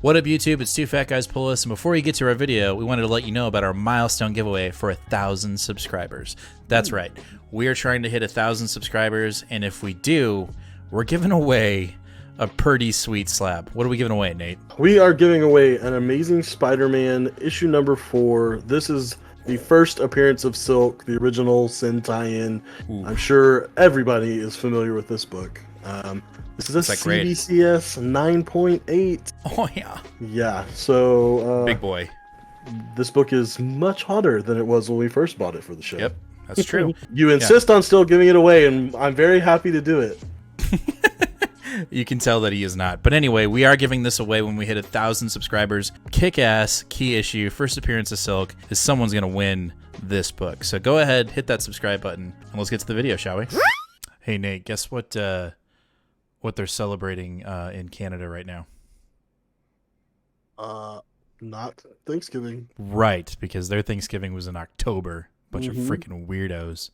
What up, YouTube? It's Two Fat Guys Pull Us, and before we get to our video, we wanted to let you know about our milestone giveaway for 1,000 subscribers. That's right. We are trying to hit 1,000 subscribers, and if we do, we're giving away a pretty sweet slab. What are we giving away, Nate? We are giving away an Amazing Spider-Man issue number 4. This is the first appearance of Silk, the original Sin tie-in. I'm sure everybody is familiar with this book. This is a CBCS 9.8. Oh, yeah. Yeah, so... Big boy. This book is much hotter than it was when we first bought it for the show. Yep, that's true. You insist on still giving it away, and I'm very happy to do it. You can tell that he is not. But anyway, we are giving this away when we hit 1,000 subscribers. Kick-ass, key issue, first appearance of Silk, is someone's going to win this book. So go ahead, hit that subscribe button, and let's get to the video, shall we? Hey, Nate, guess what they're celebrating in Canada right now? Not Thanksgiving. Right, because their Thanksgiving was in October. Bunch of freaking weirdos.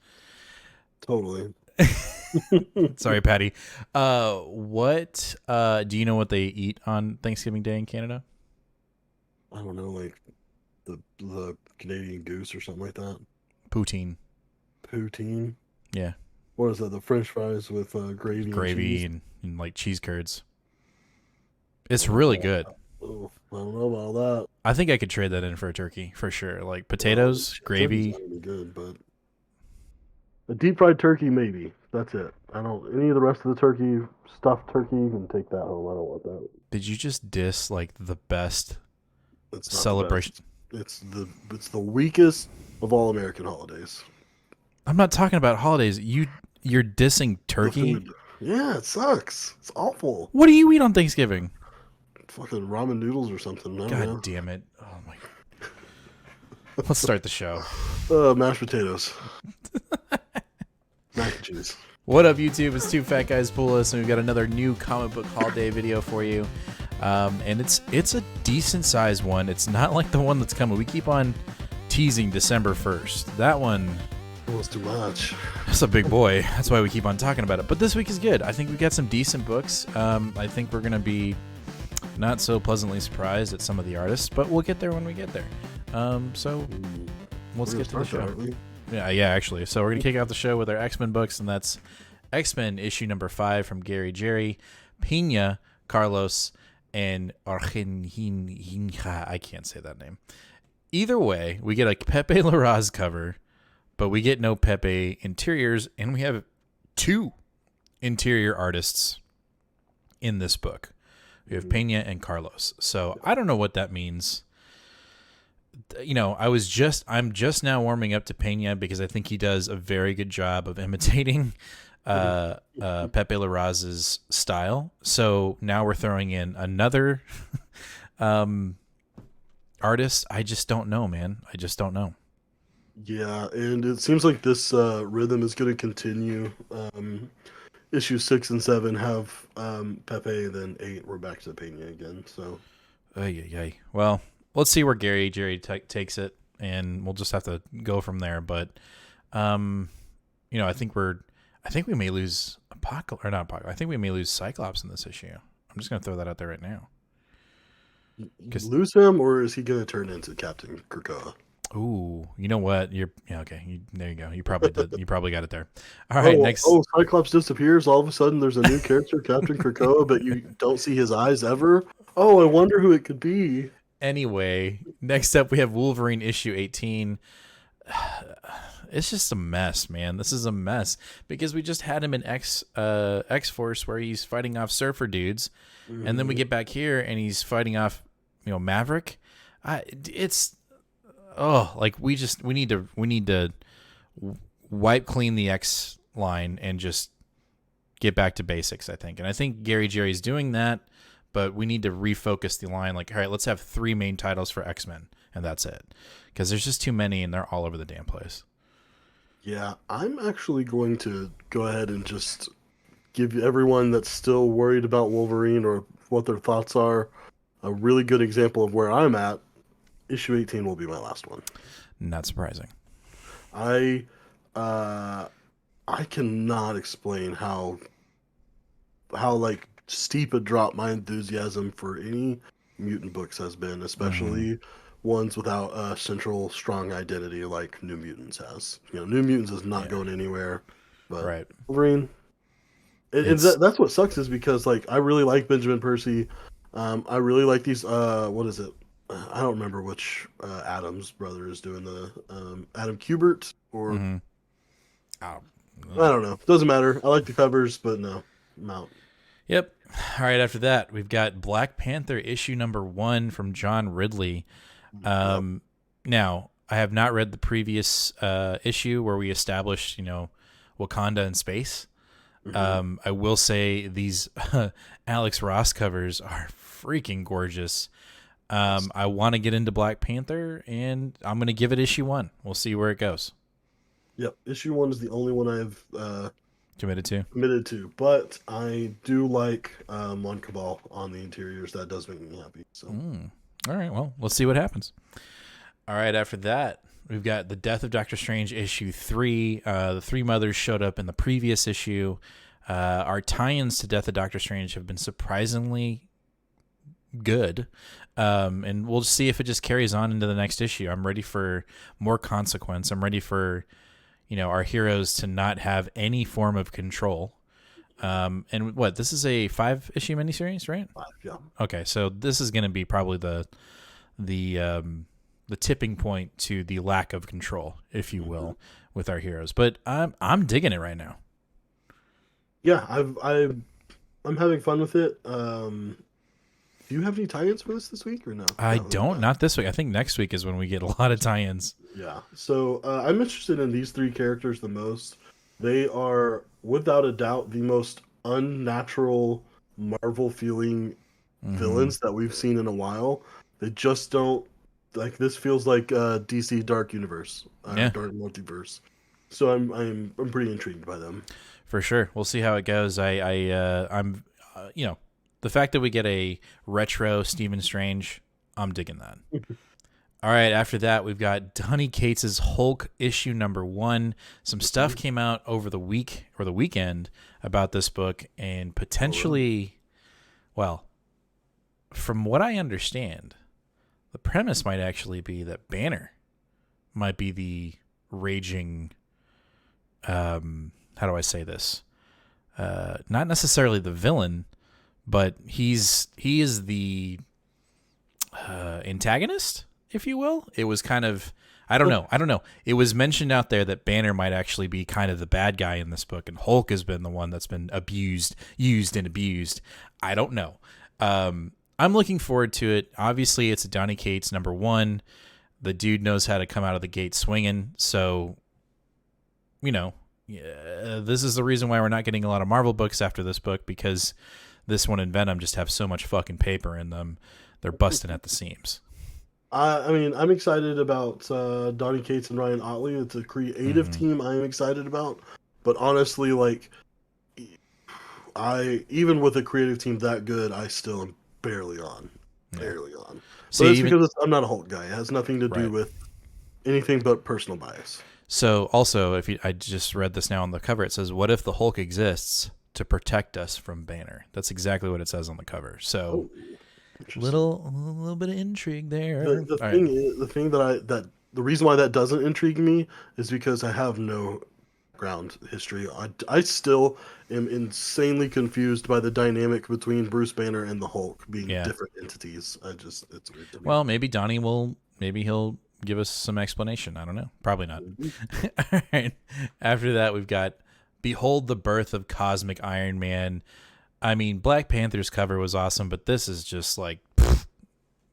Totally. Sorry, Patty. What do you know what they eat on Thanksgiving Day in Canada? I don't know, like the Canadian goose or something like that. Poutine. Poutine? Yeah. What is that? The French fries with gravy and like cheese curds. It's really good. Oh, I don't know about that. I think I could trade that in for a turkey for sure. Like potatoes, gravy. Be good, but a deep fried turkey, maybe. That's it. I don't. Any of the rest of the turkey, stuffed turkey, you can take that home. I don't want that. Did you just diss like the best It's not celebration? The best. It's the weakest of all American holidays. I'm not talking about holidays. You're dissing turkey. Yeah, it sucks. It's awful. What do you eat on Thanksgiving? Fucking ramen noodles or something. God damn it! Oh my. Let's start the show. Mashed potatoes. Mac and cheese. What up, YouTube? It's Two Fat Guys Pull Us, and we've got another new comic book holiday video for you. And it's a decent sized one. It's not like the one that's coming. We keep on teasing December 1st. That one was too much. That's a big boy. That's why we keep on talking about it. But this week is good. I think we got some decent books. I think we're gonna be not so pleasantly surprised at some of the artists, but we'll get there when we get there. So let's get to the show. Yeah, actually. So we're going to kick off the show with our X-Men books, and that's X-Men issue number 5 from Gary Jerry, Pena, Carlos, and Argentinha. I can't say that name. Either way, we get a Pepe Larraz cover, but we get no Pepe interiors, and we have 2 interior artists in this book. We have Pena and Carlos. So I don't know what that means. You know, I'm just now warming up to Pena because I think he does a very good job of imitating Pepe Larraz's style. So now we're throwing in another artist. I just don't know, man. I just don't know. Yeah, and it seems like this rhythm is going to continue. Issue 6 and 7 have Pepe, then 8 we're back to Pena again. So, well, let's see where Gary Jerry takes it, and we'll just have to go from there. But, you know, I think we may lose Apocalypse, or not Apocalypse. I think we may lose Cyclops in this issue. I'm just going to throw that out there right now. Lose him, or is he going to turn into Captain Krakoa? Ooh, you know what? Okay. There you go. You probably did. You probably got it there. All right, next. Oh, Cyclops disappears. All of a sudden, there's a new character, Captain Krakoa, but you don't see his eyes ever. Oh, I wonder who it could be. Anyway, next up we have Wolverine issue 18. It's just a mess, man. This is a mess because we just had him in X-Force where he's fighting off surfer dudes, and then we get back here and he's fighting off, Maverick. We need to wipe clean the X line and just get back to basics, I think. And I think Gary Jerry's doing that, but we need to refocus the line. Like, all right, let's have 3 main titles for X-Men, and that's it. Because there's just too many, and they're all over the damn place. Yeah, I'm actually going to go ahead and just give everyone that's still worried about Wolverine or what their thoughts are a really good example of where I'm at. Issue 18 will be my last one. Not surprising. I cannot explain how like steep a drop my enthusiasm for any mutant books has been, Mm-hmm. especially ones without a central strong identity like New Mutants has. New Mutants is not Yeah. going anywhere, but Right. Wolverine. And It's that's what sucks is because like I really like Benjamin Percy. I really like these. What is it? I don't remember which Adams brother is doing the Adam Kubert or mm-hmm. Oh. I don't know. Doesn't matter. I like the covers, but no, I'm out. Yep. All right. After that, we've got Black Panther issue number 1 from John Ridley. Yep. Um, Now, I have not read the previous issue where we established, Wakanda in space. Hmm. I will say these Alex Ross covers are freaking gorgeous. Yes. I want to get into Black Panther, and I'm going to give it issue 1. We'll see where it goes. Yep. Issue one is the only one I've Committed to. committed to, but I do like Mon Cabal on the interiors. That does make me happy. So. All right. Well, let's see what happens. All right. After that, we've got the Death of Doctor Strange issue 3. The three mothers showed up in the previous issue. Our tie-ins to Death of Doctor Strange have been surprisingly good. And we'll see if it just carries on into the next issue. I'm ready for more consequence. I'm ready for, our heroes to not have any form of control. And this is a 5-issue miniseries, right? Yeah. Okay, so this is going to be probably the tipping point to the lack of control, if you will, with our heroes. But I'm digging it right now. Yeah, I'm having fun with it. Do you have any tie-ins for this week or no? I No, don't, not this week. I think next week is when we get a lot of tie-ins. yeah. So I'm interested in these three characters the most. They are, without a doubt, the most unnatural Marvel feeling Mm-hmm. villains that we've seen in a while. They just don't like this. Feels like DC Dark Universe or Yeah, Dark Multiverse. So I'm pretty intrigued by them. for sure. We'll see how it goes. I'm, the fact that we get a retro Stephen Strange, I'm digging that. All right, after that, we've got Donny Cates's Hulk issue number 1. Some stuff came out over the week or the weekend about this book, and Oh, really? potentially, well, from what I understand, the premise might actually be that Banner might be the raging, how do I say this? Not necessarily the villain, but he is the antagonist, if you will. It was kind of I don't know. I don't know. It was mentioned out there that Banner might actually be kind of the bad guy in this book, and Hulk has been the one that's been used and abused. I don't know. I'm looking forward to it. Obviously, it's a Donny Cates number 1. The dude knows how to come out of the gate swinging. So, this is the reason why we're not getting a lot of Marvel books after this book, because this one and Venom just have so much fucking paper in them. They're busting at the seams. I mean, I'm excited about Donny Cates and Ryan Otley. It's a creative Mm-hmm. team I'm excited about. But honestly, like, I even with a creative team that good, I still am barely on, Yeah. barely on. But See, it's even because I'm not a Hulk guy. It has nothing to do right. with anything but personal bias. So also, I just read this now on the cover. It says, "What if the Hulk exists to protect us from Banner?" That's exactly what it says on the cover. So Oh, interesting. little bit of intrigue there. The All right. thing is, the thing that the reason why that doesn't intrigue me is because I have no ground history. I still am insanely confused by the dynamic between Bruce Banner and the Hulk being Yeah. different entities. It's weird to me. Well, maybe he'll give us some explanation. I don't know. Probably not. Mhm. All right. After that, we've got Behold the Birth of Cosmic Iron Man. I mean, Black Panther's cover was awesome, but this is just like,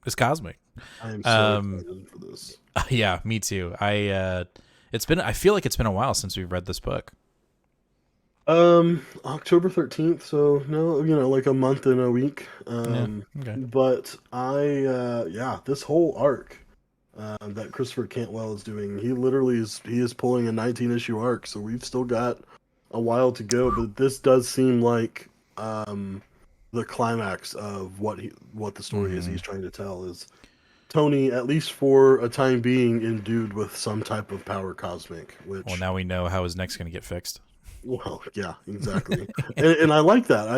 it's cosmic. I am so Um, excited for this. yeah, me too. I feel like it's been a while since we've read this book. October 13th, so no, like a month and a week. Yeah. Okay. But yeah, this whole arc that Christopher Cantwell is doing, he is pulling a 19 issue arc, so we've still got a while to go. But this does seem like the climax of what the story is Mm-hmm. he's trying to tell is Tony, at least for a time being, endued with some type of power cosmic, Well, which now we know how his neck's going to get fixed. Well, yeah, exactly. And I like that.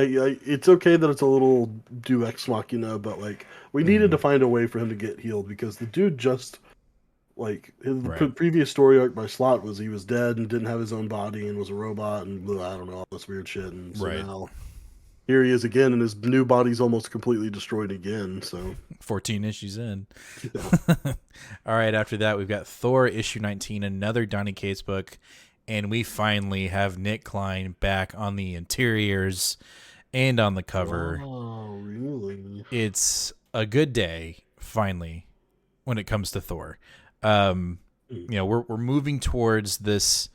It's okay that it's a little do ex machina, but like we needed to Mhm. find a way for him to get healed because the dude just like his Right. previous story arc by Slot was he was dead and didn't have his own body and was a robot and blah, I don't know all this weird shit. And so Right. now here he is again, and his new body's almost completely destroyed again. So 14 issues in. yeah, All right, after that, we've got Thor issue 19, another Donny Cates book, and we finally have Nick Klein back on the interiors and on the cover. wow, really? It's a good day, finally, when it comes to Thor. We're moving towards this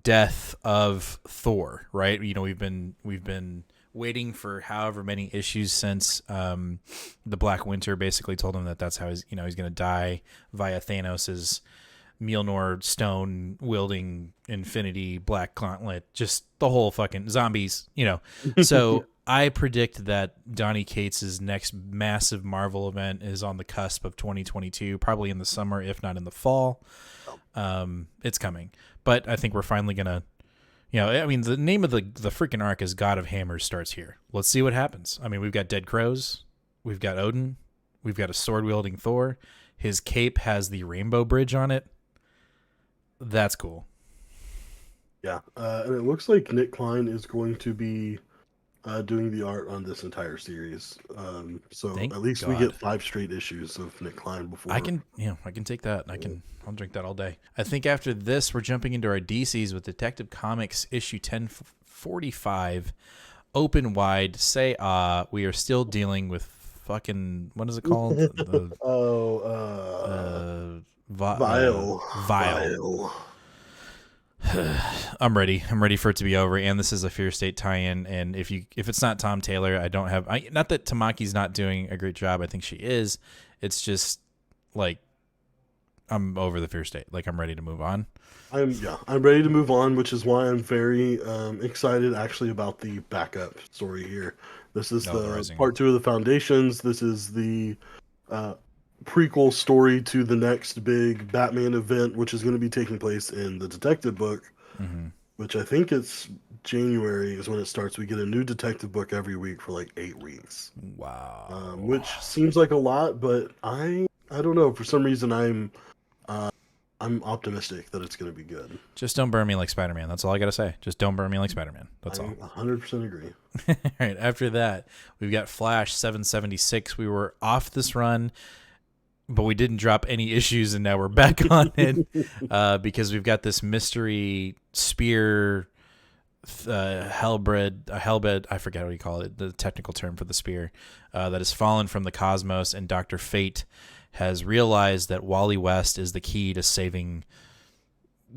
death of Thor, right? We've been waiting for however many issues since the Black Winter basically told him that that's how he's going to die via Thanos's Mjolnir stone wielding infinity black gauntlet, just the whole fucking zombies, So I predict that Donny Cates' next massive Marvel event is on the cusp of 2022, probably in the summer, if not in the fall. It's coming, but I think we're finally gonna, the name of the freaking arc is God of Hammers starts here. Let's see what happens. I mean, we've got dead crows, we've got Odin, we've got a sword wielding Thor. His cape has the rainbow bridge on it. That's cool. Yeah, and it looks like Nick Klein is going to be doing the art on this entire series. So Thank at least we God. get 5 straight issues of Nick Klein before. I can take that. I'll drink that all day. I think after this, we're jumping into our DCs with Detective Comics issue 1045, open wide. Say, we are still dealing with fucking, what is it called? Vile. Vile. I'm ready. I'm ready for it to be over. And this is a Fear State tie-in. And if it's not Tom Taylor, not that Tamaki's not doing a great job. I think she is. It's just like I'm over the Fear State. Like I'm ready to move on. I'm ready to move on, which is why I'm very excited actually about the backup story here. This is the part 2 of the Foundations. This is the prequel story to the next big Batman event, which is going to be taking place in the detective book, which I think it's January is when it starts. We get a new detective book every week for like 8 weeks. Wow. Which seems like a lot, but I don't know. For some reason, I'm optimistic that it's going to be good. Just don't burn me like Spider-Man. That's all I got to say. Just don't burn me like Spider-Man. That's all. 100% agree. All right. After that, we've got Flash 776. We were off this run, but we didn't drop any issues, and now we're back on it because we've got this mystery spear, hellbred. I forget what you call it, the technical term for the spear, that has fallen from the cosmos, and Dr. Fate has realized that Wally West is the key to saving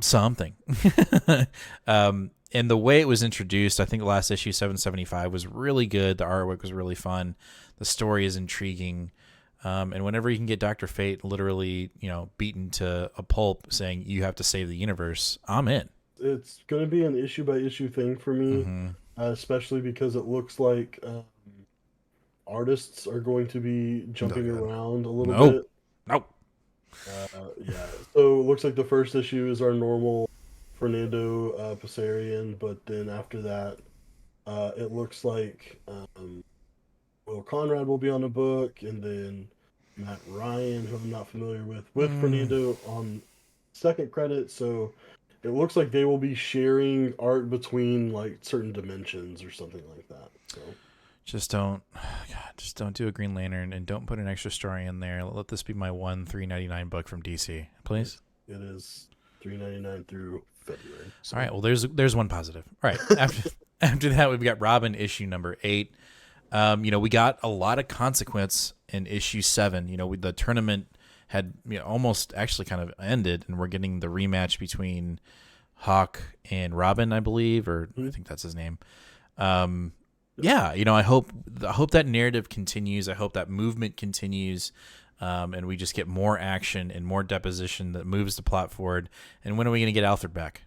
something. And the way it was introduced, I think the last issue, 775, was really good. The artwork was really fun. The story is intriguing. And whenever you can get Dr. Fate literally, beaten to a pulp saying you have to save the universe, I'm in. It's going to be an issue by issue thing for me, especially because it looks like artists are going to be jumping around a little bit. Nope. Yeah. So it looks like the first issue is our normal Fernando Passerian, but then after that, it looks like Will Conrad will be on the book, and then Matt Ryan, who I'm not familiar with Fernando on second credit. So it looks like they will be sharing art between like certain dimensions or something like that. So just don't do a Green Lantern and don't put an extra story in there. Let this be my one $3.99 book from DC, please. It is $3.99 through February. So. All right. Well, there's one positive. All right. After that, we've got Robin issue number 8. We got a lot of consequence in issue 7. The tournament had almost actually kind of ended, and we're getting the rematch between Hawk and Robin, I believe, or I think that's his name. I hope that narrative continues. I hope that movement continues, and we just get more action and more deposition that moves the plot forward. And when are we going to get Alfred back?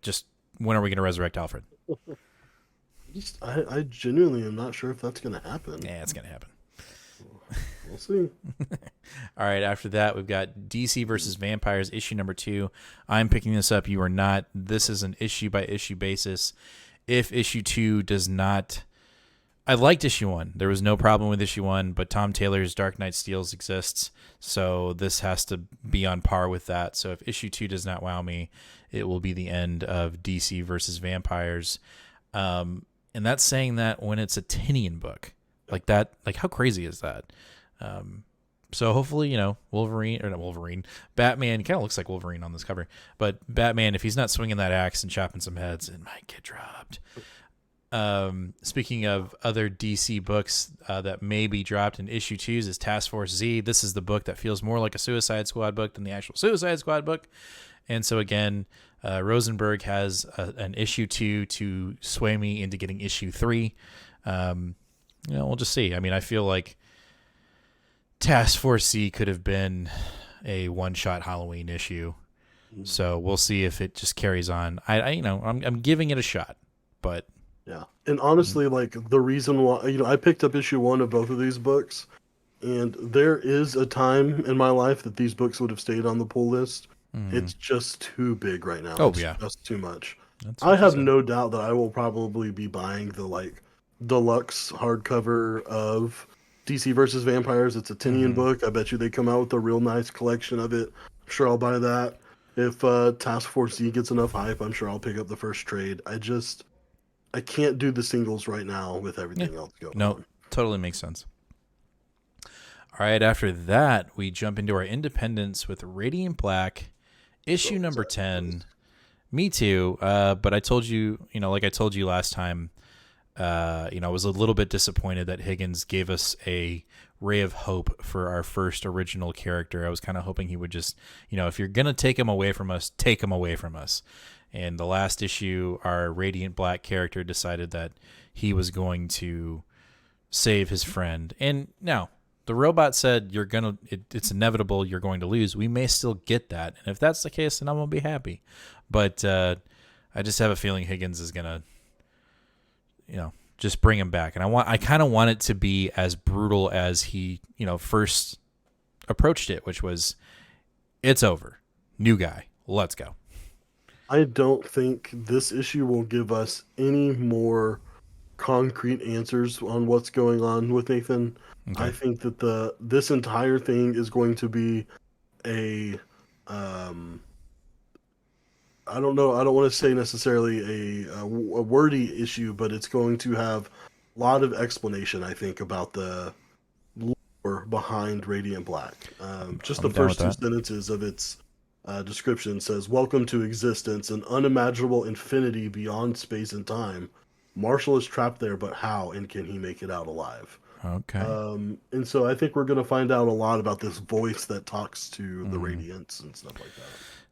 Just when are we going to resurrect Alfred? I genuinely am not sure if that's going to happen. Yeah, it's going to happen. We'll see. All right, after that, we've got DC versus Vampires, issue number 2. I'm picking this up. You are not. This is an issue by issue basis. If issue 2 does not. I liked issue 1. There was no problem with issue 1, but Tom Taylor's Dark Knight Steals exists, so this has to be on par with that. So if issue 2 does not wow me, it will be the end of DC versus Vampires. And that's saying that when it's a Tinian book. Like that, like how crazy is that? So hopefully, Batman kind of looks like Wolverine on this cover, but Batman, if he's not swinging that axe and chopping some heads, it might get dropped. Speaking of other DC books that may be dropped in issue 2s is Task Force Z. This is the book that feels more like a Suicide Squad book than the actual Suicide Squad book. And so again, Rosenberg has an issue 2 to sway me into getting issue 3. We'll just see. I mean, I feel like Task Force C could have been a one-shot Halloween issue, so we'll see if it just carries on. I'm giving it a shot, but yeah. And honestly, like the reason why I picked up issue 1 of both of these books, and there is a time in my life that these books would have stayed on the pull list. It's just too big right now. Oh, it's yeah. just too much. That's I have no doubt that I will probably be buying the deluxe hardcover of DC versus Vampires. It's a Tinian book. I bet you they come out with a real nice collection of it. I'm sure I'll buy that. If Task Force Z gets enough hype, I'm sure I'll pick up the first trade. I can't do the singles right now with everything else going on. Totally makes sense. All right, after that, we jump into our independence with Radiant Black, issue number 10. Me too, but I told you, like I told you last time, I was a little bit disappointed that Higgins gave us a ray of hope for our first original character. I was kind of hoping he would just, if you're going to take him away from us, take him away from us. And the last issue, our Radiant Black character decided that he was going to save his friend. And now, the robot said it's inevitable you're going to lose. We may still get that. And if that's the case, then I'm going to be happy. But I just have a feeling Higgins is going to, just bring him back. And I kind of want it to be as brutal as he, first approached it, which was, it's over. New guy. Let's go. I don't think this issue will give us any more concrete answers on what's going on with Nathan. Okay. I think that this entire thing is going to be a I don't know. I don't want to say necessarily a wordy issue, but it's going to have a lot of explanation, I think, about the lore behind Radiant Black. Just the first 2 sentences of its description says, "Welcome to existence, an unimaginable infinity beyond space and time. Marshall is trapped there, but how, and can he make it out alive?" Okay. And so I think we're going to find out a lot about this voice that talks to the Radiants and stuff like that.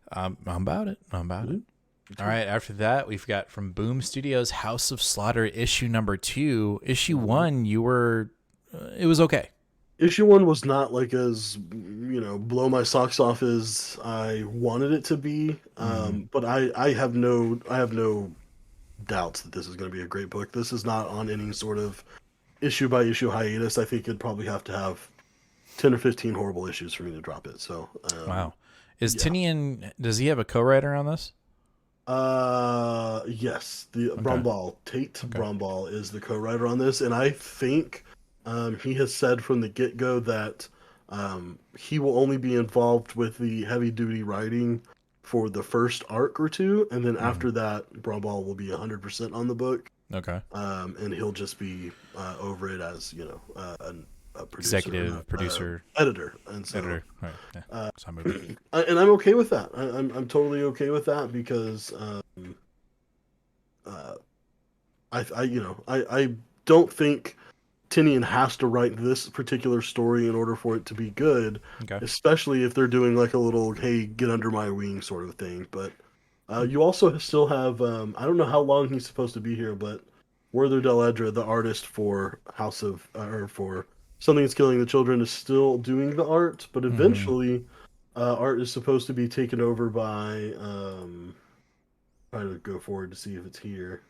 I'm about it. All right. After that, we've got from Boom Studios, House of Slaughter, issue number 2. Issue 1, it was okay. Issue 1 was not as blow my socks off as I wanted it to be. But I have no doubts that this is going to be a great book. This is not on any sort of issue by issue hiatus. I think it'd probably have to have 10 or 15 horrible issues for me to drop it. So wow. Is Tinian, does he have a co-writer on this? Yes. Brumbaugh, Tate Brumbaugh is the co-writer on this, and I think he has said from the get-go that he will only be involved with the heavy-duty writing for the first arc or 2, and then after that, Brumbaugh will be 100% on the book. Okay. And he'll just be over it as a producer, executive producer, editor, and so editor. Right. Yeah. And I'm okay with that. I'm totally okay with that because I don't think Tinian has to write this particular story in order for it to be good, especially if they're doing like a little "hey, get under my wing" sort of thing. But you also still have I don't know how long he's supposed to be here, but Werther Deledra, the artist for for Something That's Killing the Children, is still doing the art, but eventually art is supposed to be taken over by try to go forward to see if it's here.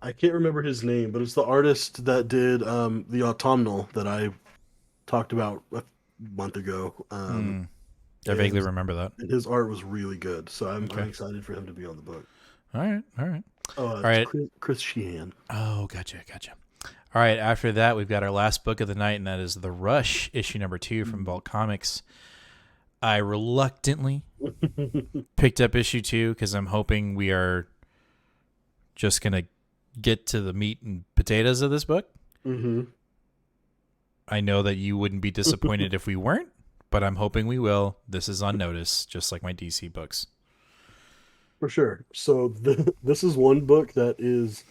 I can't remember his name, but it's the artist that did the Autumnal that I talked about month ago. I vaguely remember that. And his art was really good, so I'm excited for him to be on the book. All right. All right. Chris Sheehan. Oh, gotcha. All right, after that, we've got our last book of the night, and that is The Rush, issue number 2 from Vault Comics. I reluctantly picked up issue 2 because I'm hoping we are just going to get to the meat and potatoes of this book. Mm-hmm. I know that you wouldn't be disappointed if we weren't, but I'm hoping we will. This is on notice, just like my DC books. For sure. So this is one book that is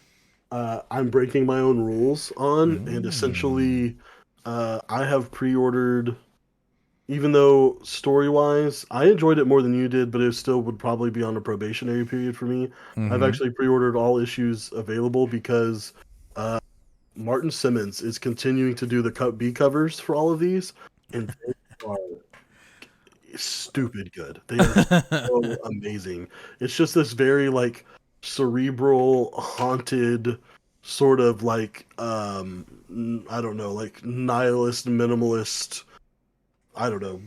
I'm breaking my own rules on, and essentially I have pre-ordered, even though story-wise I enjoyed it more than you did, but it still would probably be on a probationary period for me. I've actually pre-ordered all issues available because Martin Simmons is continuing to do the Cut B covers for all of these, and they are stupid good. They are so amazing. It's just this very like cerebral, haunted sort of like I don't know, like nihilist, minimalist, I don't know,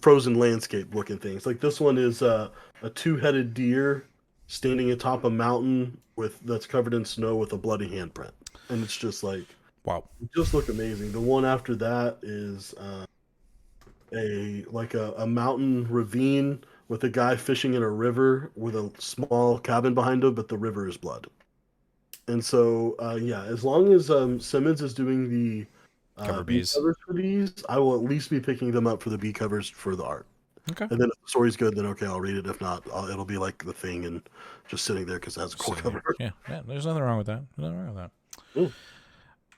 frozen landscape looking things. Like this one is a two-headed deer standing atop a mountain that's covered in snow with a bloody handprint, and it's just like wow, it just look amazing. The one after that is a mountain ravine with a guy fishing in a river with a small cabin behind him, but the river is blood. And so, as long as Simmons is doing the cover B Bs covers for these, I will at least be picking them up for the B covers for the art. Okay. And then if the story's good, then okay, I'll read it. If not, it'll be like The Thing and just sitting there because it has a cool cover. Yeah, there's nothing wrong with that. Ooh.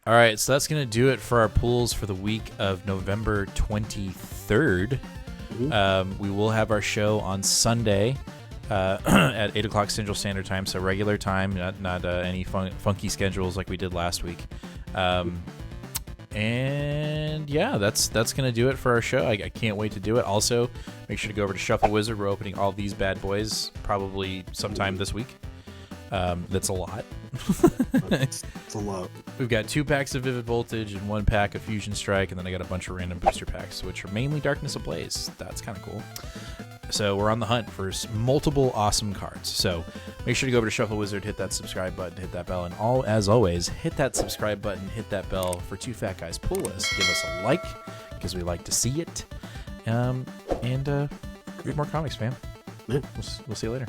All right, so that's going to do it for our pools for the week of November 23rd. We will have our show on Sunday at 8 o'clock Central Standard Time, so regular time, not any funky schedules like we did last week. And yeah, that's going to do it for our show. I can't wait to do it. Also, make sure to go over to Shuffle Wizard. We're opening all these bad boys probably sometime this week. That's a lot. It's a lot. We've got 2 packs of Vivid Voltage and 1 pack of Fusion Strike, and then I got a bunch of random booster packs, which are mainly Darkness Ablaze. That's kind of cool. So we're on the hunt for multiple awesome cards. So make sure to go over to Shuffle Wizard, hit that subscribe button, hit that bell, and as always, hit that subscribe button, hit that bell for 2 Fat Guys Pull List. Give us a like because we like to see it. And read more comics, fam. Yeah. We'll see you later.